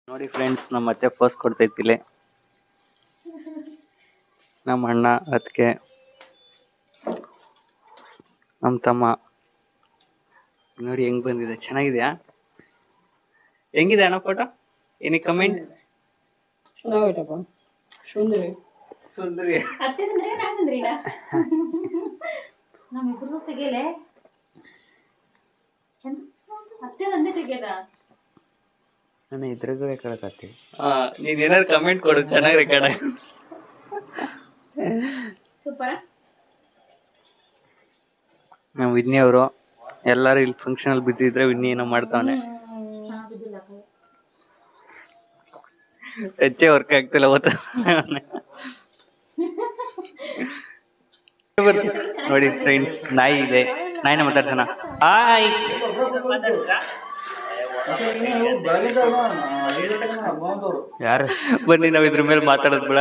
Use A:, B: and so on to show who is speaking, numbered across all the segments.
A: ನೋಡಿ ಫ್ರೆಂಡ್ಸ್, ನಮ್ಮ ಅತ್ತೆ ಪೋಸ್ ಕೊಡ್ತೈತಿಲ್ಲ. ನಮ್ಮ ಅಣ್ಣ, ಅದಕ್ಕೆ ನಮ್ಮ ತಮ್ಮ. ನೋಡಿ ಹೆಂಗ್ ಬಂದಿದೆ, ಚೆನ್ನಾಗಿದೆಯಾ? ಹೆಂಗಿದೆ ಅಣ್ಣ ಫೋಟೋ? ಏನಿ ಕಮೆಂಟ್? ಸುಂದರಿ ನಾನು ಇದ್ರಾಗೂ ರೆಕಾರ್ಡ್ ಹಾಕ್ತೀನಿ. ನೀನ್ ಏನಾದ್ರು ಕಮೆಂಟ್ ಕೊಡು, ಚೆನ್ನಾಗಿ ರೆಕಾರ್ಡ್.
B: ಸೂಪರ್.
A: ನಮ್ಮ ವಿನ್ನಿ ಅವರು ಎಲ್ಲಾರು ಇಲ್ಲಿ ಫಂಕ್ಷನ್ ಅಲ್ಲಿ ಬಿಸಿ ಇದ್ರೆ ವಿನ್ನಿ ಏನೋ ಮಾಡ್ತಾವನೆ. ಹೆಚ್ಚೆ ವರ್ಕ್ ಆಗ್ತಿಲ್ಲ ಓದ್ತಾ. ನೋಡಿ ಫ್ರೆಂಡ್ಸ್, ನಾಯಿ ಇದೆ. ನಾಯಿನ ಮಾತಾಡ್ಸೋಣ. ಹಾಯ್, ಯಾರು ಬನ್ನಿ ನಾವು ಇದ್ರ ಮೇಲೆ ಮಾತಾಡೋದು ಬಿಡ.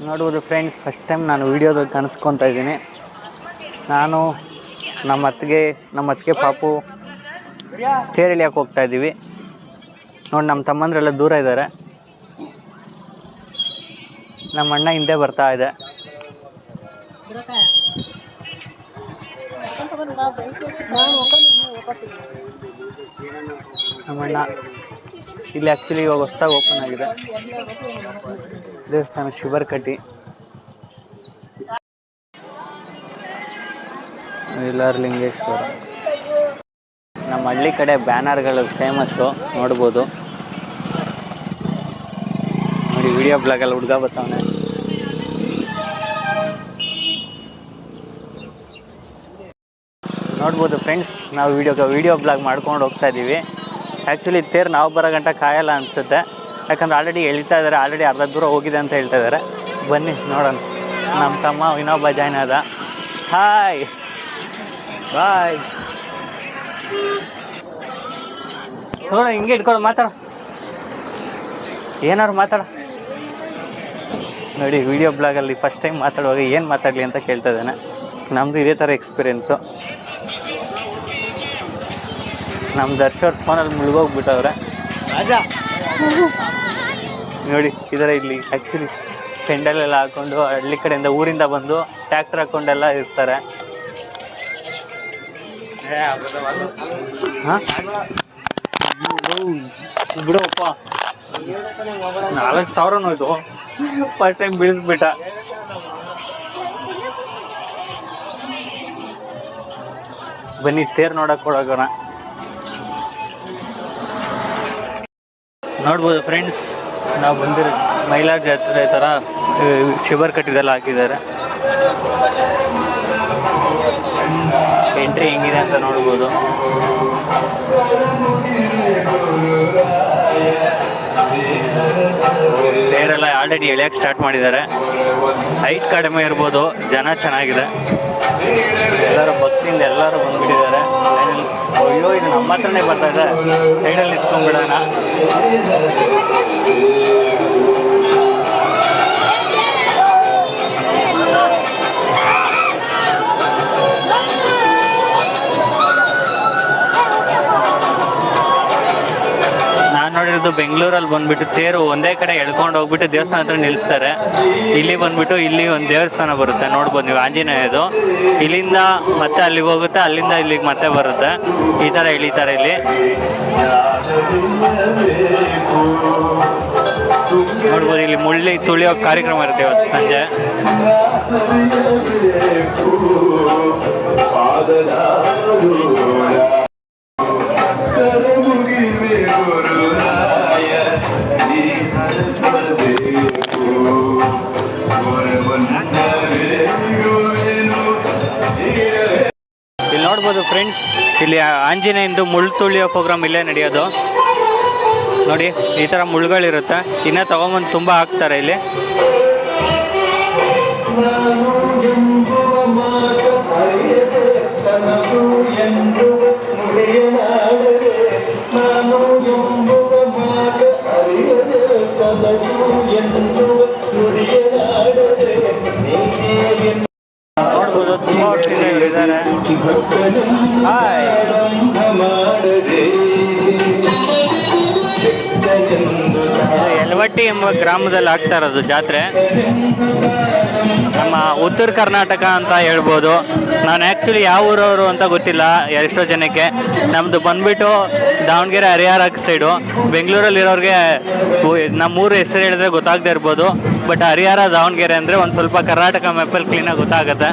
A: ನೋಡ್ಬೋದು ಫ್ರೆಂಡ್ಸ್, ಫಸ್ಟ್ ಟೈಮ್ ನಾನು ವಿಡಿಯೋದಲ್ಲಿ ಕಾಣಿಸ್ಕೊತಾ ಇದ್ದೀನಿ. ನಾನು ನಮ್ಮ ಅತ್ತಿಗೆ ಪಾಪು ತೇರು ಎಳಿಯಕ್ಕೆ ಹೋಗ್ತಾ ಇದ್ದೀವಿ. ನೋಡಿ, ನಮ್ಮ ತಮ್ಮಂದ್ರೆಲ್ಲ ದೂರ ಇದ್ದಾರೆ. ನಮ್ಮ ಅಣ್ಣ ಹಿಂದೆ ಬರ್ತಾ ಇದೆ. ನಮ್ಮಣ್ಣ ಇಲ್ಲಿ ಆ್ಯಕ್ಚುಲಿ ಇವಾಗ ಹೊಸದಾಗಿ ಓಪನ್ ಆಗಿದೆ ದೇವಸ್ಥಾನ, ಶಿವರ್ಕಟ್ಟಿ. ಲಿಂಗೇಶ್ವರ. ನಮ್ಮ ಹಳ್ಳಿ ಕಡೆ ಬ್ಯಾನರ್ಗಳು ಫೇಮಸ್ಸು, ನೋಡ್ಬೋದು. ನೋಡಿ, ವಿಡಿಯೋ ಬ್ಲಾಗಲ್ಲಿ ಹುಡುಗ ಬರ್ತಾವನೆ. ನೋಡ್ಬೋದು ಫ್ರೆಂಡ್ಸ್, ನಾವು ವಿಡಿಯೋ ಬ್ಲಾಗ್ ಮಾಡ್ಕೊಂಡು ಹೋಗ್ತಾ ಇದ್ದೀವಿ. ಆ್ಯಕ್ಚುಲಿ ತೇರು ನಾವು ಬರೋ ಗಂಟ ಕಾಯಲ್ಲ ಅನಿಸುತ್ತೆ, ಯಾಕಂದ್ರೆ ಆಲ್ರೆಡಿ ಎಳಿತಾ ಇದ್ದಾರೆ. ಆಲ್ರೆಡಿ ಅರ್ಧ ದೂರ ಹೋಗಿದೆ ಅಂತ ಹೇಳ್ತಾ ಇದ್ದಾರೆ. ಬನ್ನಿ ನೋಡೋಣ. ನಮ್ಮ ತಮ್ಮ ಇನ್ನೊಬ್ಬ ಜಾಯ್ನ್ ಆದ. Hi bye. ತಗೊಳ್ಳೋ, ಹಿಂಗೆ ಇಟ್ಕೊಳ್ಳೋ, ಮಾತಾಡ, ಏನಾದ್ರು ಮಾತಾಡ. ನೋಡಿ, ವಿಡಿಯೋ ಬ್ಲಾಗಲ್ಲಿ ಫಸ್ಟ್ ಟೈಮ್ ಮಾತಾಡುವಾಗ ಏನು ಮಾತಾಡಲಿ ಅಂತ ಕೇಳ್ತಾ ಇದ್ದಾನೆ. ನಮ್ಮದು ಇದೇ ಥರ ಎಕ್ಸ್ಪೀರಿಯೆನ್ಸು. ನಮ್ಮ ದರ್ಶವ್ರ ಫೋನಲ್ಲಿ ಮುಳುಗೋಗ್ಬಿಟ್ಟವ್ರೆ. ರಾಜಾ ನೋಡಿ, ಇದರ ಇಲ್ಲಿ ಆ್ಯಕ್ಚುಲಿ ಪೆಂಡಲೆಲ್ಲ ಹಾಕ್ಕೊಂಡು ಹಳ್ಳಿ ಕಡೆಯಿಂದ ಊರಿಂದ ಬಂದು ಟ್ಯಾಕ್ಟರ್ ಹಾಕ್ಕೊಂಡೆಲ್ಲ ಇರ್ತಾರೆ. ಹಾಂ ಬಿಡಪ್ಪ, 4,000 ಇದು ಫಸ್ಟ್ ಟೈಮ್ ಬೀಳಿಸ್ಬಿಟ್ಟ. ಬನ್ನಿ ತೇರು ನೋಡಕ್ಕೆ ಹೋಗೋಣ. ನೋಡ್ಬೋದು ಫ್ರೆಂಡ್ಸ್, ನಾವು ಬಂದಿರೋ ಮೈಲಾರ ಜಾತ್ರೆ ಥರ ಶಿವರ್ಕಟ್ಟಿದೆಲ್ಲ ಹಾಕಿದ್ದಾರೆ. ಎಂಟ್ರಿ ಹೆಂಗಿದೆ ಅಂತ ನೋಡ್ಬೋದು. ತೇರೆಲ್ಲ ಆಲ್ರೆಡಿ ಎಳೆಯಕ್ಕೆ ಸ್ಟಾರ್ಟ್ ಮಾಡಿದ್ದಾರೆ. ಹೈಟ್ ಕಡಿಮೆ ಇರ್ಬೋದು, ಜನ ಚೆನ್ನಾಗಿದೆ. ಎಲ್ಲರೂ ಭಕ್ತಿಯಿಂದ ಎಲ್ಲರೂ ಬಂದುಬಿಟ್ಟಿದ್ದಾರೆ. ಅಯ್ಯೋ, ಇದು ನಮ್ಮ ಹತ್ರನೇ ಬರ್ತಾ ಇದೆ. ಸೈಡಲ್ಲಿ ನಿಂತ್ಕೊಂಡ್ಬಿಡೋಣ. ನಾನು ನೋಡಿರೋದು ಬೆಂಗಳೂರಲ್ಲಿ ಬಂದುಬಿಟ್ಟು ತೇರು ಒಂದೇ ಕಡೆ ಎಳ್ಕೊಂಡು ಹೋಗ್ಬಿಟ್ಟು ದೇವಸ್ಥಾನ ಹತ್ರ ನಿಲ್ಲಿಸ್ತಾರೆ. ಇಲ್ಲಿ ಬಂದುಬಿಟ್ಟು ಇಲ್ಲಿ ಒಂದು ದೇವಸ್ಥಾನ ಬರುತ್ತೆ, ನೋಡ್ಬೋದು ನೀವು, ಆಂಜನೇಯದು. ಇಲ್ಲಿಂದ ಮತ್ತೆ ಅಲ್ಲಿಗೆ ಹೋಗುತ್ತೆ, ಅಲ್ಲಿಂದ ಇಲ್ಲಿಗೆ ಮತ್ತೆ ಬರುತ್ತೆ. ಈ ಥರ ಎಳಿತಾರೆ ಇಲ್ಲಿ. ನೋಡ್ಬೋದು, ಇಲ್ಲಿ ಮುಳ್ಳಿ ತುಳಿಯೋ ಕಾರ್ಯಕ್ರಮ ಇರುತ್ತೆ ಇವತ್ತು ಸಂಜೆ. ಇಲ್ಲಿ ನೋಡ್ಬೋದು ಫ್ರೆಂಡ್ಸ್, ಇಲ್ಲಿ ಆಂಜನೇಯಂದು ಮುಳ್ಳು ತುಳಿಯೋ ಪ್ರೋಗ್ರಾಮ್ ಇಲ್ಲೇ ನಡೆಯೋದು. ನೋಡಿ, ಈ ಥರ ಮುಳ್ಳುಗಳಿರುತ್ತೆ. ಇನ್ನೂ ತೊಗೊಂಬಂದು ತುಂಬ ಹಾಕ್ತಾರೆ ಇಲ್ಲಿ. ನೋಡ್ಬೋದು, ತುಂಬ ವರ್ಷದಿಂದ ಇದ್ದಾರೆ. ಹಾಯ್ ಯಲವಟ್ಟಿ ಎಂಬ ಗ್ರಾಮದಲ್ಲಿ ಆಗ್ತಾ ಇರೋದು ಜಾತ್ರೆ. ನಮ್ಮ ಉತ್ತರ ಕರ್ನಾಟಕ ಅಂತ ಹೇಳ್ಬೋದು. ನಾನು ಆ್ಯಕ್ಚುಲಿ ಯಾವ ಊರವರು ಅಂತ ಗೊತ್ತಿಲ್ಲ ಎಷ್ಟೋ ಜನಕ್ಕೆ. ನಮ್ಮದು ಬಂದುಬಿಟ್ಟು ದಾವಣಗೆರೆ ಹರಿಹರ ಸೈಡು. ಬೆಂಗಳೂರಲ್ಲಿರೋರಿಗೆ ನಮ್ಮೂರ ಹೆಸರು ಹೇಳಿದ್ರೆ ಗೊತ್ತಾಗದೇ ಇರ್ಬೋದು. ಬಟ್ ಹರಿಹರ ದಾವಣಗೆರೆ ಅಂದರೆ ಒಂದು ಸ್ವಲ್ಪ ಕರ್ನಾಟಕ ಮ್ಯಾಪಲ್ಲಿ ಕ್ಲೀನಾಗಿ ಗೊತ್ತಾಗುತ್ತೆ.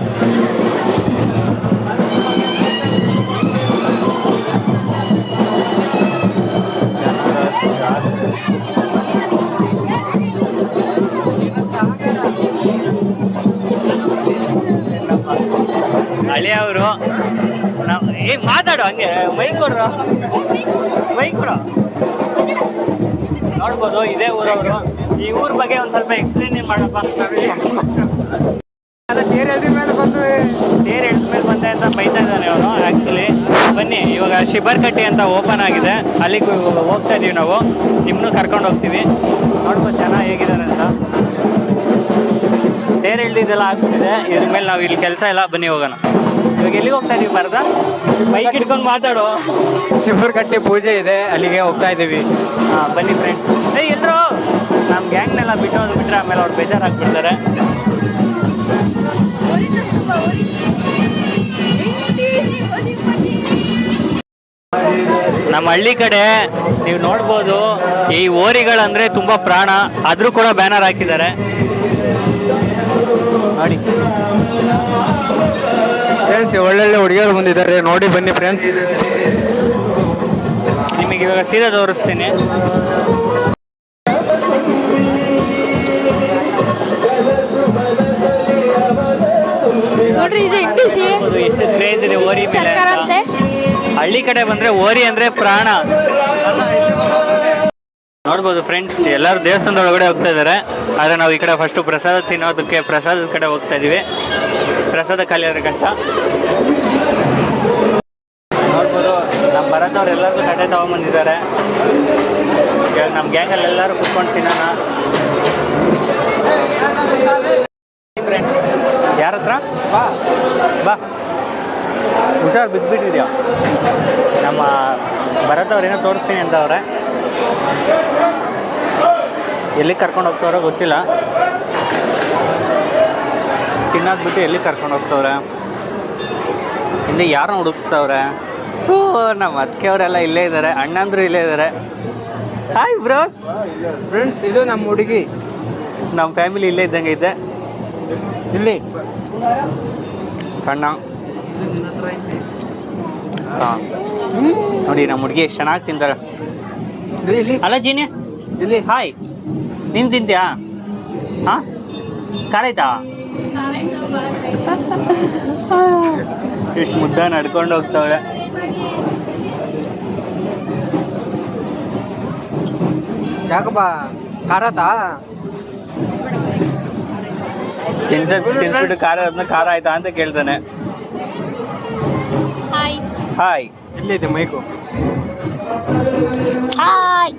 A: ಹಳೆಯವರು ನಾವು ಮಾತಾಡು ಹಂಗೆ ಮೈಕ್ ಕೊಡ್ರು ನೋಡ್ಬೋದು. ಇದೇ ಊರವರು. ಈ ಊರ ಬಗ್ಗೆ ಒಂದು ಸ್ವಲ್ಪ ಎಕ್ಸ್ಪ್ಲೇನ್ ಮಾಡಪ್ಪ. ತೇರು ಎಳ್ದ ಮೇಲೆ ಬಂದೆ ಅಂತ ಬೈತಾ ಇದ್ದಾನೆ ಅವನು. ಆ್ಯಕ್ಚುಲಿ ಬನ್ನಿ, ಇವಾಗ ಶಿಬರ್ಕಟ್ಟಿ ಅಂತ ಓಪನ್ ಆಗಿದೆ, ಅಲ್ಲಿಗೆ ಹೋಗ್ತಾ ಇದೀವಿ ನಾವು. ನಿಮ್ಮನ್ನು ಕರ್ಕೊಂಡು ಹೋಗ್ತೀವಿ. ನೋಡ್ಬೋದು ಜನ ಹೇಗಿದ್ದಾರೆ ಅಂತ. ತೇರು ಎಳ್ದಿದ್ದೆಲ್ಲ ಆಗ್ತಿದೆ. ಇದ್ರ ಮೇಲೆ ನಾವು ಇಲ್ಲಿ ಕೆಲಸ ಇಲ್ಲ. ಬನ್ನಿ ಹೋಗೋಣ. ಇವಾಗ ಎಲ್ಲಿಗೆ ಹೋಗ್ತಾ ಇದೀವಿ ಬರ್ದ ಬೈಕ್ ಹಿಡ್ಕೊಂಡು ಮಾತಾಡು.
B: ಶಿಬರ್ಕಟ್ಟಿ ಪೂಜೆ ಇದೆ, ಅಲ್ಲಿಗೆ ಹೋಗ್ತಾ ಇದ್ದೀವಿ.
A: ಹಾಂ ಬನ್ನಿ ಫ್ರೆಂಡ್ಸ್. ಎಲ್ಲರೂ ನಮ್ಮ ಗ್ಯಾಂಗ್ನೆಲ್ಲ ಬಿಟ್ಟರೆ ಆಮೇಲೆ ಅವ್ರು ಬೇಜಾರಾಗ್ಬಿಡ್ತಾರೆ. ನಮ್ಮ ಹಳ್ಳಿ ಕಡೆ ನೀವು ನೋಡ್ಬೋದು, ಈ ಓರಿಗಳಂದರೆ ತುಂಬ ಪ್ರಾಣ. ಆದರೂ ಕೂಡ ಬ್ಯಾನರ್ ಹಾಕಿದ್ದಾರೆ ನೋಡಿ.
B: ಫ್ರೆಂಡ್ಸ್, ಒಳ್ಳೊಳ್ಳೆ ಹುಡುಗಿಯರು ಬಂದಿದ್ದಾರೆ, ನೋಡಿ ಬನ್ನಿ ಫ್ರೆಂಡ್ಸ್.
A: ನಿಮಗೆ ಇವಾಗ ಸೀರೆ ತೋರಿಸ್ತೀನಿ. ಎಷ್ಟು ಕ್ರೇಜ್ ಇದೆ ಓರಿ ಮೇಲೆ. ಹಳ್ಳಿ ಕಡೆ ಬಂದ್ರೆ ಓರಿ ಅಂದ್ರೆ ಪ್ರಾಣ. ನೋಡ್ಬೋದು ಫ್ರೆಂಡ್ಸ್, ಎಲ್ಲರೂ ದೇವಸ್ಥಾನದ ಒಳಗಡೆ ಹೋಗ್ತಾ ಇದ್ದಾರೆ. ಆದರೆ ನಾವು ಈ ಕಡೆ ಫಸ್ಟು ಪ್ರಸಾದ ತಿನ್ನೋದಕ್ಕೆ ಪ್ರಸಾದದ ಕಡೆ ಹೋಗ್ತಾ ಇದೀವಿ. ಪ್ರಸಾದ ಖಾಲಿ ಆದರೆ ಕಷ್ಟ. ನೋಡ್ಬೋದು ನಮ್ಮ ಭರತವ್ರು ಎಲ್ಲರಿಗೂ ತಟ್ಟೆ ತಗೊಂಬಂದಿದ್ದಾರೆ. ನಮ್ಮ ಗ್ಯಾಂಗಲ್ಲಿ ಎಲ್ಲರೂ ಕುತ್ಕೊಂಡು ತಿನ್ನೋಣ. ಫ್ರೆಂಡ್ಸ್, ಯಾರ ಹತ್ರ ಬಾ ಹುಷಾರು ಬಿದ್ದುಬಿಟ್ಟಿದ್ಯಾ. ನಮ್ಮ ಭರತವ್ರು ಏನೋ ತೋರಿಸ್ತೀನಿ ಅಂತ ಅವ್ರೆ. ಎಲ್ಲಿಗೆ ಕರ್ಕೊಂಡು ಹೋಗ್ತವ್ರೋ ಗೊತ್ತಿಲ್ಲ. ತಿನ್ನೋದು ಬಿಟ್ಟು ಎಲ್ಲಿಗೆ ಕರ್ಕೊಂಡು ಹೋಗ್ತವ್ರೆ. ಹಿಂದೆ ಯಾರನ್ನ ಹುಡುಕ್ಸ್ತವ್ರೆ. ನಮ್ಮ ಅದಕ್ಕೆ ಅವರೆಲ್ಲ ಇಲ್ಲೇ ಇದ್ದಾರೆ, ಅಣ್ಣಂದ್ರು ಇಲ್ಲೇ ಇದ್ದಾರೆ. Hi bros.
B: ಫ್ರೆಂಡ್ಸ್, ಇದು ನಮ್ಮ ಹುಡುಗಿ.
A: ನಮ್ಮ ಫ್ಯಾಮಿಲಿ ಇಲ್ಲೇ ಇದ್ದಂಗೆ ಇದೆ.
B: ಇಲ್ಲಿ
A: ಕಣ್ಣ ಹಾಂ ನೋಡಿ, ನಮ್ಮ ಹುಡುಗಿ ಎಷ್ಟು ಚೆನ್ನಾಗಿ ತಿಂತಾರೆ. ಅಲ್ಲ ಜೀನಿ,
B: ಇಲ್ಲಿ
A: ಹಾಯ್. ನೀನು ತಿಂತೀಯಾ? ಹಾಂ, ಖಾರ ಆಯ್ತಾ? ಎಷ್ಟು ಮುದ್ದ ನಡ್ಕೊಂಡು ಹೋಗ್ತಾವಳೆ.
B: ಯಾಕಪ್ಪ ಖಾರತಾ?
A: ತಿನ್ಸ್ಬಿಟ್ಟು ಖಾರ ಅದನ್ನ ಖಾರ ಆಯ್ತಾ ಅಂತ ಕೇಳ್ತಾನೆ. ಹಾಯ್.
B: ಎಲ್ಲಿದೆ ಮೈಕು?
C: ಹಾಯ್.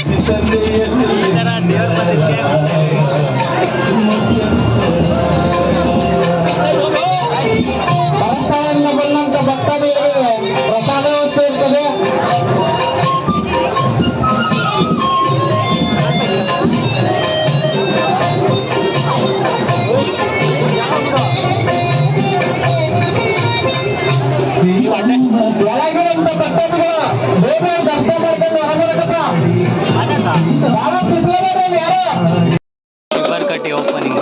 A: ಈ ಥರ ದೇವ್ರ ಬಂದಿದ್ದಕ್ಕೆ ರಿವರ್ ಕಟ್ಟಿ ಓಪನಿಂಗ್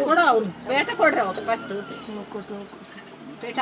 C: ಕೊಡು ಅವ್ರು ಪೇಟ ಕೊಡ್ರಿ ಅವ್ರು ಫಸ್ಟ್ ಪೇಟ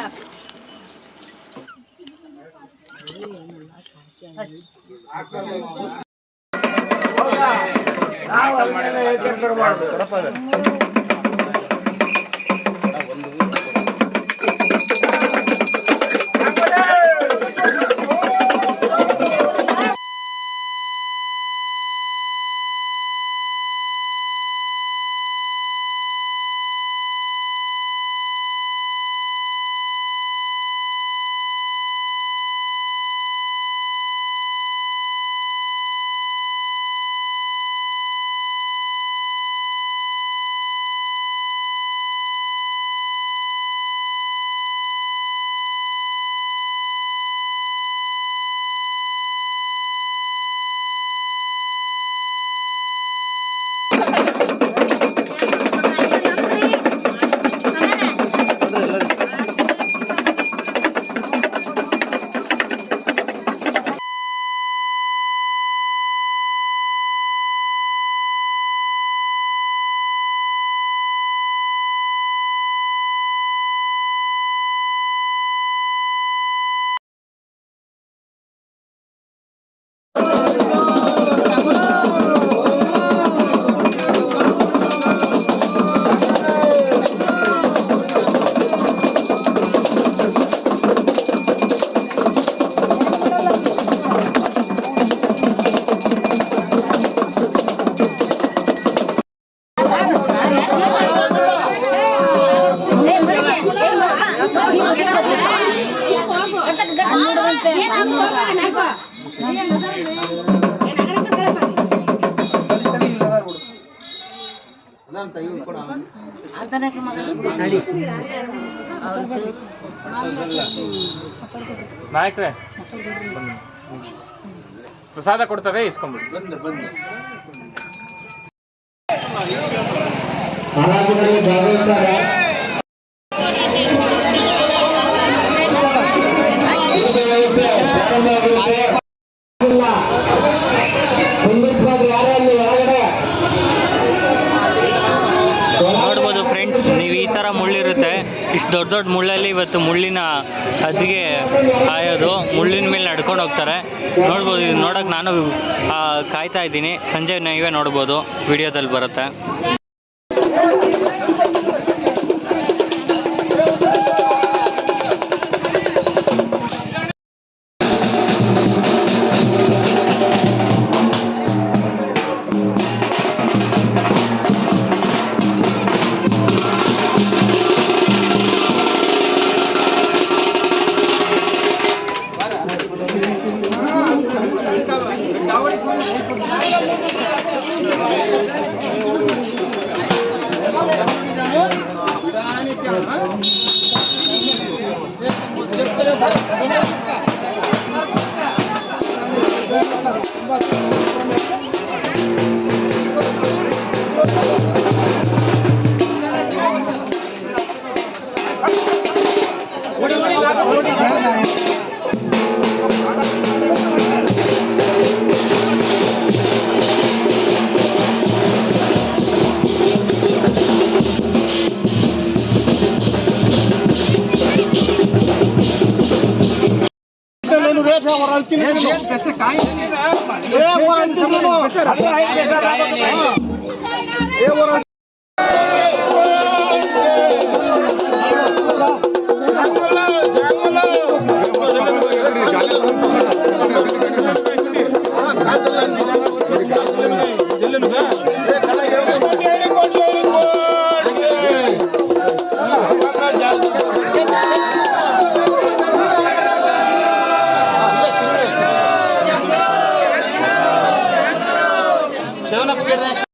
D: ನಾಯಕ್ರೆ ಪ್ರಸಾದ ಕೊಡ್ತಾರೆ ಇಸ್ಕೊಂಬಿಡಿ.
A: ನೋಡ್ಬೋದು ಫ್ರೆಂಡ್ಸ್, ನೀವು ಈ ಥರ ಮುಳ್ಳಿರುತ್ತೆ. ಇಷ್ಟು ದೊಡ್ಡ ದೊಡ್ಡ ಮುಳ್ಳಲ್ಲಿ ಇವತ್ತು ಮುಳ್ಳಿನ ಅದಿಗೆ ಕಾಯೋದು, ಮುಳ್ಳಿನ ಮೇಲೆ ನಡ್ಕೊಂಡು ಹೋಗ್ತಾರೆ. ನೋಡ್ಬೋದು, ಇದು ನೋಡೋಕೆ ನಾನು ಕಾಯ್ತಾ ಇದ್ದೀನಿ. ಸಂಜೆ ನೀವೇ ನೋಡ್ಬೋದು, ವಿಡಿಯೋದಲ್ಲಿ ಬರುತ್ತೆ.